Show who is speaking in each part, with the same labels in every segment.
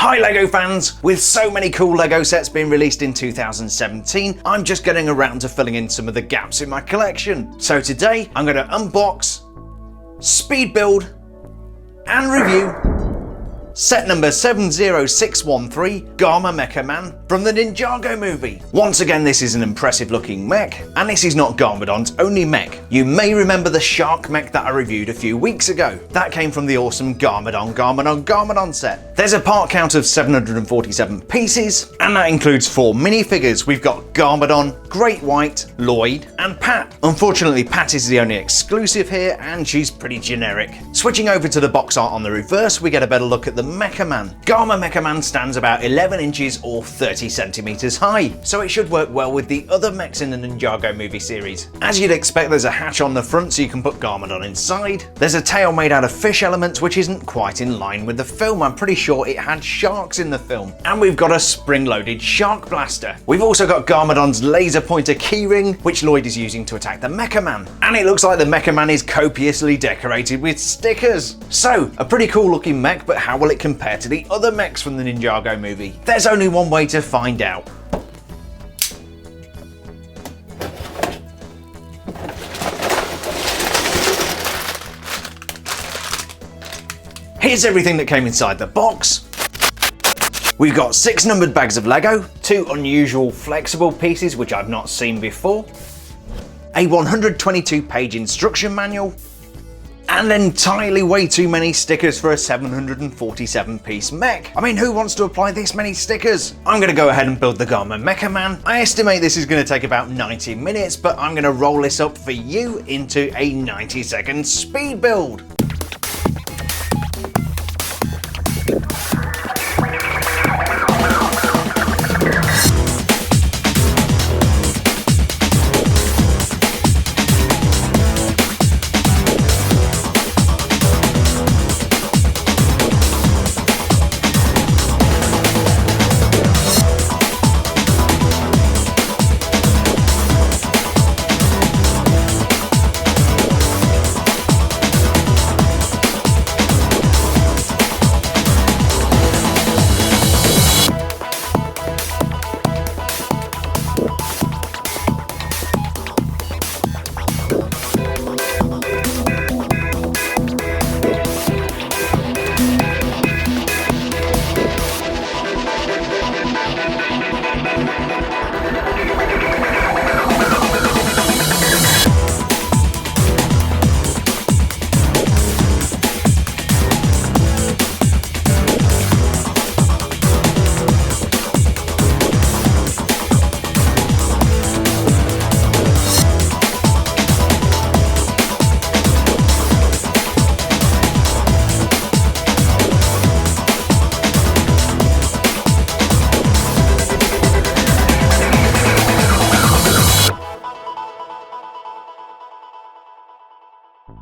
Speaker 1: Hi LEGO fans! With so many cool LEGO sets being released in 2017, I'm just getting around to filling in some of the gaps in my collection. So today, I'm going to unbox, speed build, and review set number 70613, Garma Mecha Man from the Ninjago movie. Once again, this is an impressive looking mech, and this is not Garmadon's only mech. You may remember the shark mech that I reviewed a few weeks ago. That came from the awesome Garmadon set. There's a part count of 747 pieces, and that includes 4 minifigures. We've got Garmadon, Great White, Lloyd, and Pat. Unfortunately, Pat is the only exclusive here, and she's pretty generic. Switching over to the box art on the reverse, we get a better look at the Mecha Man. Garma Mecha Man stands about 11 inches or 30 centimeters high, so it should work well with the other mechs in the Ninjago movie series. As you'd expect, there's a hatch on the front so you can put Garmadon inside. There's a tail made out of fish elements, which isn't quite in line with the film. I'm pretty sure it had sharks in the film. And we've got a spring-loaded shark blaster. We've also got Garmadon's laser pointer keyring, which Lloyd is using to attack the Mecha Man. And it looks like the Mecha Man is copiously decorated with stickers. So, a pretty cool looking mech, but how will it compare to the other mechs from the Ninjago movie? There's only one way to find out. Here's everything that came inside the box. We've got 6 numbered bags of LEGO, 2 unusual flexible pieces which I've not seen before, a 122-page instruction manual, and entirely way too many stickers for a 747-piece mech. I mean, who wants to apply this many stickers? I'm going to go ahead and build the Garma Mecha Man. I estimate this is going to take about 90 minutes, but I'm going to roll this up for you into a 90-second speed build.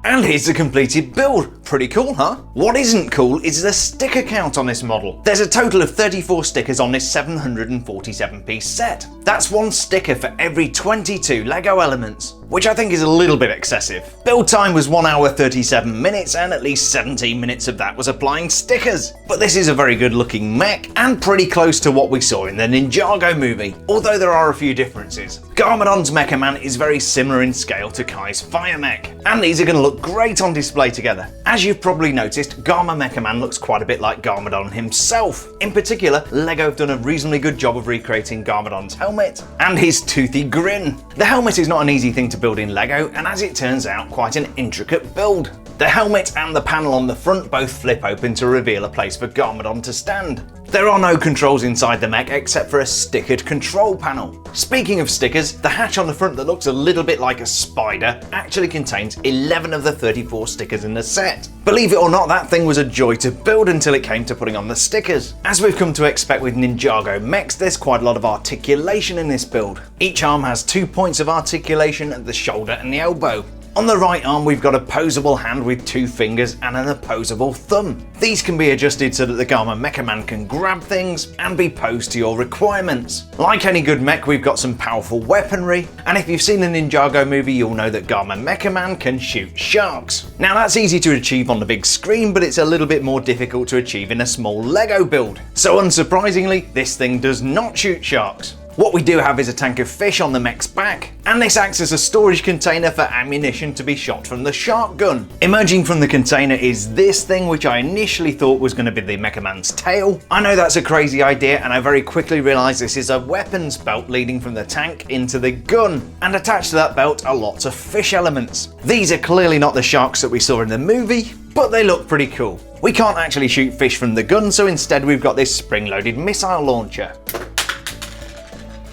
Speaker 1: And here's the completed build. Pretty cool, huh? What isn't cool is the sticker count on this model. There's a total of 34 stickers on this 747-piece set. That's 1 sticker for every 22 LEGO elements, which I think is a little bit excessive. Build time was 1 hour 37 minutes, and at least 17 minutes of that was applying stickers. But this is a very good looking mech, and pretty close to what we saw in the Ninjago movie, although there are a few differences. Garmadon's Mecha Man is very similar in scale to Kai's Fire Mech, and these are going to look great on display together. As you've probably noticed, Garma Mecha Man looks quite a bit like Garmadon himself. In particular, LEGO have done a reasonably good job of recreating Garmadon's helmet and his toothy grin. The helmet is not an easy thing to build in LEGO, and as it turns out, quite an intricate build. The helmet and the panel on the front both flip open to reveal a place for Garmadon to stand. There are no controls inside the mech except for a stickered control panel. Speaking of stickers, the hatch on the front that looks a little bit like a spider actually contains 11 of the 34 stickers in the set. Believe it or not, that thing was a joy to build until it came to putting on the stickers. As we've come to expect with Ninjago mechs, there's quite a lot of articulation in this build. Each arm has 2 points of articulation at the shoulder and the elbow. On the right arm, we've got a posable hand with 2 fingers and an opposable thumb. These can be adjusted so that the Garma Mecha Man can grab things and be posed to your requirements. Like any good mech, we've got some powerful weaponry, and if you've seen the Ninjago movie, you'll know that Garma Mecha Man can shoot sharks. Now that's easy to achieve on the big screen, but it's a little bit more difficult to achieve in a small LEGO build. So unsurprisingly, this thing does not shoot sharks. What we do have is a tank of fish on the mech's back, and this acts as a storage container for ammunition to be shot from the shark gun. Emerging from the container is this thing, which I initially thought was going to be the Mecha Man's tail. I know that's a crazy idea, and I very quickly realised this is a weapons belt leading from the tank into the gun, and attached to that belt are lots of fish elements. These are clearly not the sharks that we saw in the movie, but they look pretty cool. We can't actually shoot fish from the gun, so instead we've got this spring-loaded missile launcher.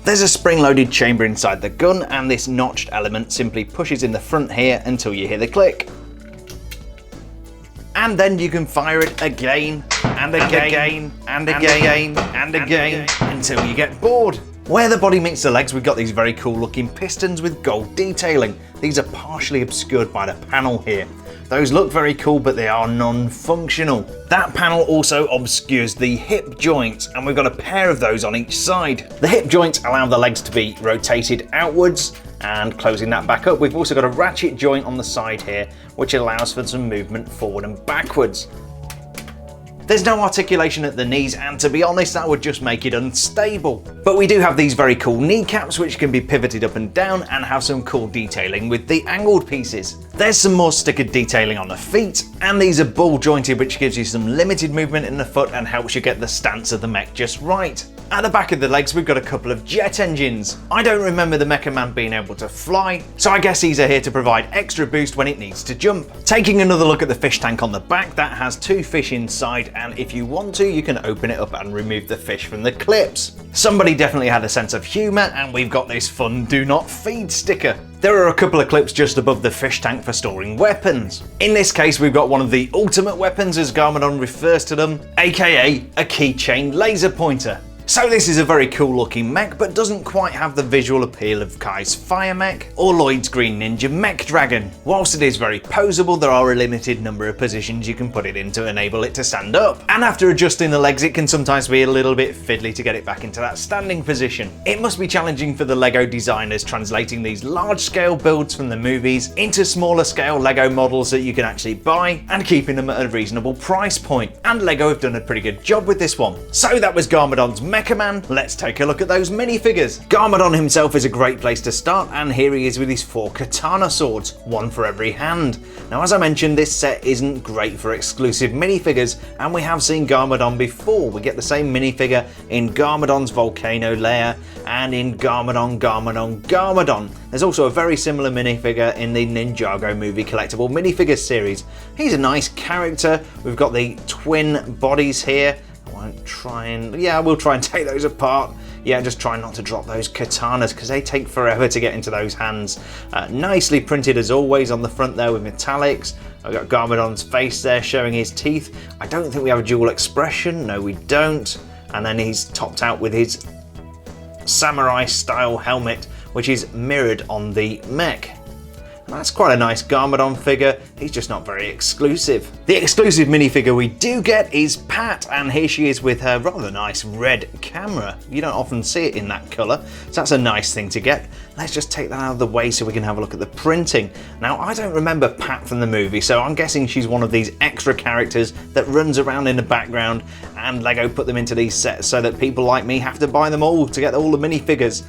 Speaker 1: There's a spring-loaded chamber inside the gun, and this notched element simply pushes in the front here until you hear the click. And then you can fire it again, and again, and again, and again, until you get bored. Where the body meets the legs, we've got these very cool looking pistons with gold detailing. These are partially obscured by the panel here. Those look very cool, but they are non-functional. That panel also obscures the hip joints, and we've got a pair of those on each side. The hip joints allow the legs to be rotated outwards, and closing that back up, we've also got a ratchet joint on the side here, which allows for some movement forward and backwards. There's no articulation at the knees, and to be honest, that would just make it unstable. But we do have these very cool kneecaps, which can be pivoted up and down and have some cool detailing with the angled pieces. There's some more stickered detailing on the feet, and these are ball jointed, which gives you some limited movement in the foot and helps you get the stance of the mech just right. At the back of the legs, we've got a couple of jet engines. I don't remember the Mecha Man being able to fly, so I guess these are here to provide extra boost when it needs to jump. Taking another look at the fish tank on the back, that has 2 fish inside, and if you want to, you can open it up and remove the fish from the clips. Somebody definitely had a sense of humour, and we've got this fun "Do Not Feed" sticker. There are a couple of clips just above the fish tank for storing weapons. In this case, we've got one of the ultimate weapons, as Garmadon refers to them, aka a keychain laser pointer. So this is a very cool looking mech, but doesn't quite have the visual appeal of Kai's Fire Mech or Lloyd's Green Ninja Mech Dragon. Whilst it is very poseable, there are a limited number of positions you can put it in to enable it to stand up. And after adjusting the legs, it can sometimes be a little bit fiddly to get it back into that standing position. It must be challenging for the LEGO designers translating these large scale builds from the movies into smaller scale LEGO models that you can actually buy and keeping them at a reasonable price point. And LEGO have done a pretty good job with this one. So that was Garmadon's Mecha Man. Let's take a look at those minifigures. Garmadon himself is a great place to start, and here he is with his 4 katana swords, 1 for every hand. Now, as I mentioned, this set isn't great for exclusive minifigures, and we have seen Garmadon before. We get the same minifigure in Garmadon's Volcano Lair and in Garmadon. There's also a very similar minifigure in the Ninjago Movie collectible minifigure series. He's a nice character. We've got the twin bodies here. I will try and take those apart. Yeah, just try not to drop those katanas because they take forever to get into those hands. Nicely printed as always on the front there with metallics. I've got Garmadon's face there showing his teeth. I don't think we have a dual expression. No, we don't. And then he's topped out with his samurai style helmet, which is mirrored on the mech. And that's quite a nice Garmadon figure, he's just not very exclusive. The exclusive minifigure we do get is Pat, and here she is with her rather nice red camera. You don't often see it in that colour, so that's a nice thing to get. Let's just take that out of the way so we can have a look at the printing. Now, I don't remember Pat from the movie, so I'm guessing she's one of these extra characters that runs around in the background, and LEGO put them into these sets so that people like me have to buy them all to get all the minifigures.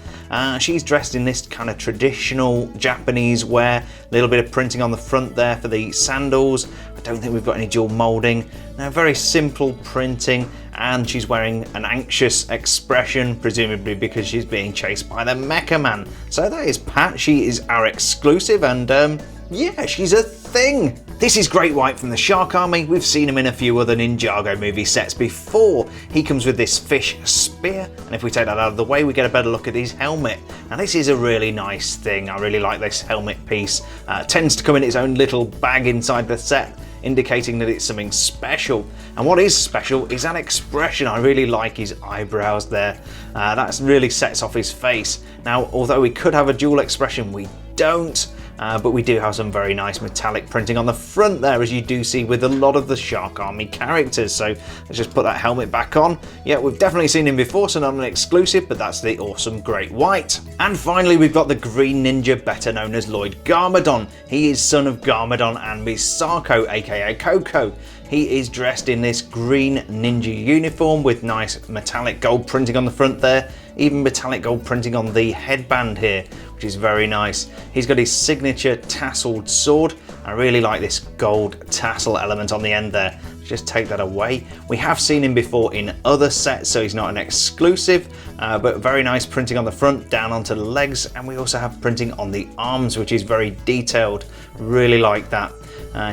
Speaker 1: She's dressed in this kind of traditional Japanese wear, a little bit of printing on the front there for the sandals. I don't think we've got any dual moulding. Now, very simple printing, and she's wearing an anxious expression, presumably because she's being chased by the Mecha Man. So that is Pat, she is our exclusive, and yeah, she's a thing. This is Great White from the Shark Army. We've seen him in a few other Ninjago movie sets before. He comes with this fish spear, and if we take that out of the way, we get a better look at his helmet. Now, this is a really nice thing. I really like this helmet piece. Tends to come in its own little bag inside the set, indicating that it's something special. And what is special is that expression. I really like his eyebrows there. That really sets off his face. Now, although we could have a dual expression, we don't. but we do have some very nice metallic printing on the front there, as you do see with a lot of the Shark Army characters. So let's just put that helmet back on. Yeah, we've definitely seen him before, so not an exclusive, but that's the awesome Great White. And finally, we've got the Green Ninja, better known as Lloyd Garmadon. He is son of Garmadon and Misako, aka Coco. He is dressed in this green ninja uniform with nice metallic gold printing on the front there, even metallic gold printing on the headband here, which is very nice. He's got his signature tasseled sword. I really like this gold tassel element on the end there. Just take that away. We have seen him before in other sets, so he's not an exclusive, but very nice printing on the front, down onto the legs, and we also have printing on the arms, which is very detailed. Really like that.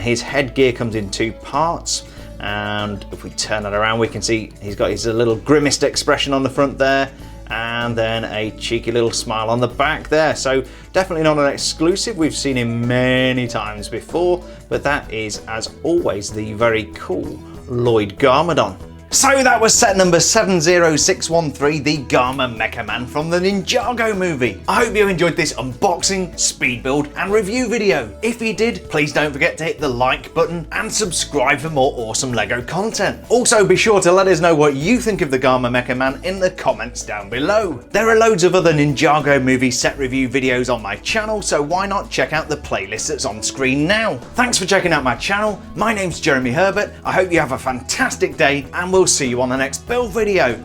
Speaker 1: His headgear comes in 2 parts, and if we turn that around, we can see he's got his little grimaced expression on the front there, and then a cheeky little smile on the back there. So definitely not an exclusive. We've seen him many times before, but that is, as always, the very cool Lloyd Garmadon. So that was set number 70613, the Garma Mecha Man from the Ninjago movie. I hope you enjoyed this unboxing, speed build and review video. If you did, please don't forget to hit the like button and subscribe for more awesome LEGO content. Also be sure to let us know what you think of the Garma Mecha Man in the comments down below. There are loads of other Ninjago movie set review videos on my channel, so why not check out the playlist that's on screen now. Thanks for checking out my channel. My name's Jeremy Herbert. I hope you have a fantastic day, and we'll see you on the next build video.